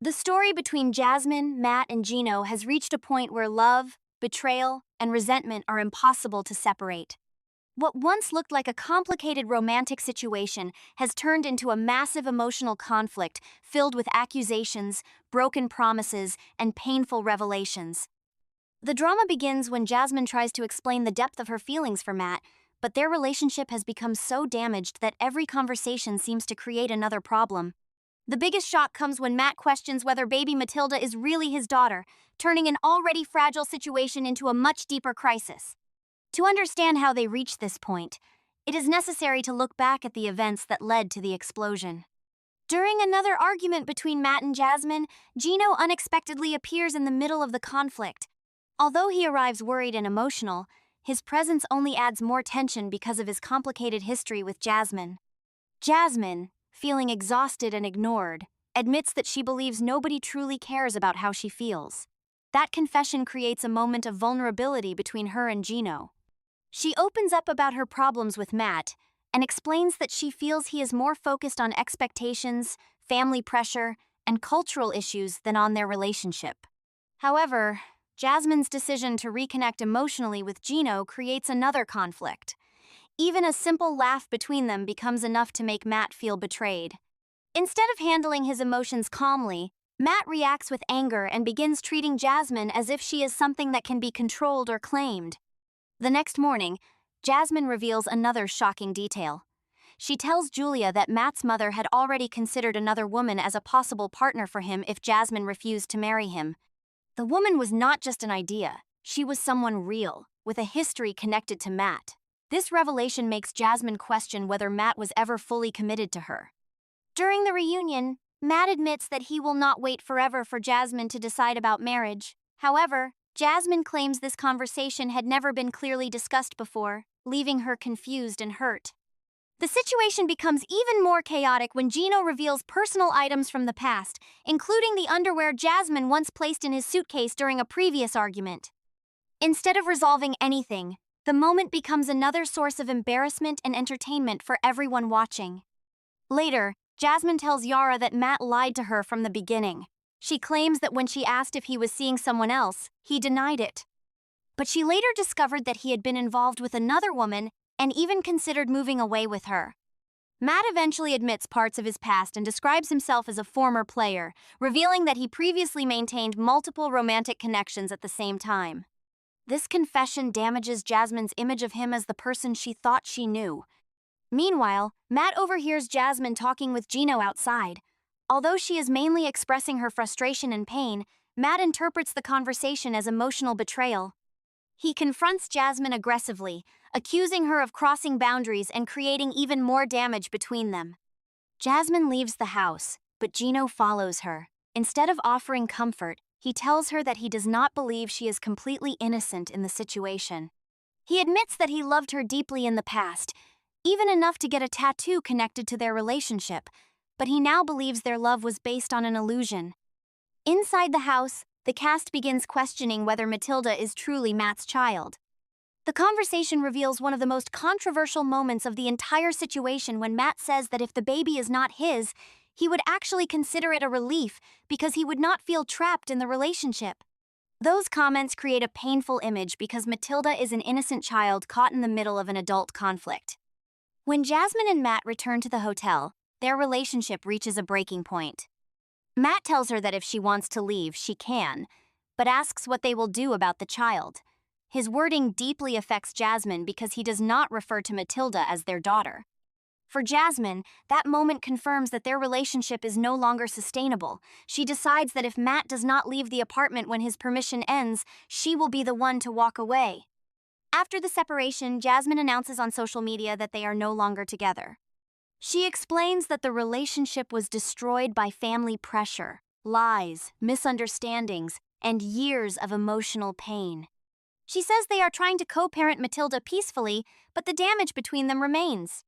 The story between Jasmine, Matt, and Gino has reached a point where love, betrayal, and resentment are impossible to separate. What once looked like a complicated romantic situation has turned into a massive emotional conflict filled with accusations, broken promises, and painful revelations. The drama begins when Jasmine tries to explain the depth of her feelings for Matt, but their relationship has become so damaged that every conversation seems to create another problem. The biggest shock comes when Matt questions whether baby Matilda is really his daughter, turning an already fragile situation into a much deeper crisis. To understand how they reached this point, it is necessary to look back at the events that led to the explosion. During another argument between Matt and Jasmine, Gino unexpectedly appears in the middle of the conflict. Although he arrives worried and emotional, his presence only adds more tension because of his complicated history with Jasmine. Jasmine, feeling exhausted and ignored, admits that she believes nobody truly cares about how she feels. That confession creates a moment of vulnerability between her and Gino. She opens up about her problems with Matt and explains that she feels he is more focused on expectations, family pressure, and cultural issues than on their relationship. However, Jasmine's decision to reconnect emotionally with Gino creates another conflict. Even a simple laugh between them becomes enough to make Matt feel betrayed. Instead of handling his emotions calmly, Matt reacts with anger and begins treating Jasmine as if she is something that can be controlled or claimed. The next morning, Jasmine reveals another shocking detail. She tells Julia that Matt's mother had already considered another woman as a possible partner for him if Jasmine refused to marry him. The woman was not just an idea, she was someone real, with a history connected to Matt. This revelation makes Jasmine question whether Matt was ever fully committed to her. During the reunion, Matt admits that he will not wait forever for Jasmine to decide about marriage. However, Jasmine claims this conversation had never been clearly discussed before, leaving her confused and hurt. The situation becomes even more chaotic when Gino reveals personal items from the past, including the underwear Jasmine once placed in his suitcase during a previous argument. Instead of resolving anything, the moment becomes another source of embarrassment and entertainment for everyone watching. Later, Jasmine tells Yara that Matt lied to her from the beginning. She claims that when she asked if he was seeing someone else, he denied it. But she later discovered that he had been involved with another woman and even considered moving away with her. Matt eventually admits parts of his past and describes himself as a former player, revealing that he previously maintained multiple romantic connections at the same time. This confession damages Jasmine's image of him as the person she thought she knew. Meanwhile, Matt overhears Jasmine talking with Gino outside. Although she is mainly expressing her frustration and pain, Matt interprets the conversation as emotional betrayal. He confronts Jasmine aggressively, accusing her of crossing boundaries and creating even more damage between them. Jasmine leaves the house, but Gino follows her. Instead of offering comfort, he tells her that he does not believe she is completely innocent in the situation. He admits that he loved her deeply in the past, even enough to get a tattoo connected to their relationship, but he now believes their love was based on an illusion. Inside the house, the cast begins questioning whether Matilda is truly Matt's child. The conversation reveals one of the most controversial moments of the entire situation when Matt says that if the baby is not his, he would actually consider it a relief because he would not feel trapped in the relationship. Those comments create a painful image because Matilda is an innocent child caught in the middle of an adult conflict. When Jasmine and Matt return to the hotel, their relationship reaches a breaking point. Matt tells her that if she wants to leave, she can, but asks what they will do about the child. His wording deeply affects Jasmine because he does not refer to Matilda as their daughter. For Jasmine, that moment confirms that their relationship is no longer sustainable. She decides that if Matt does not leave the apartment when his permission ends, she will be the one to walk away. After the separation, Jasmine announces on social media that they are no longer together. She explains that the relationship was destroyed by family pressure, lies, misunderstandings, and years of emotional pain. She says they are trying to co-parent Matilda peacefully, but the damage between them remains.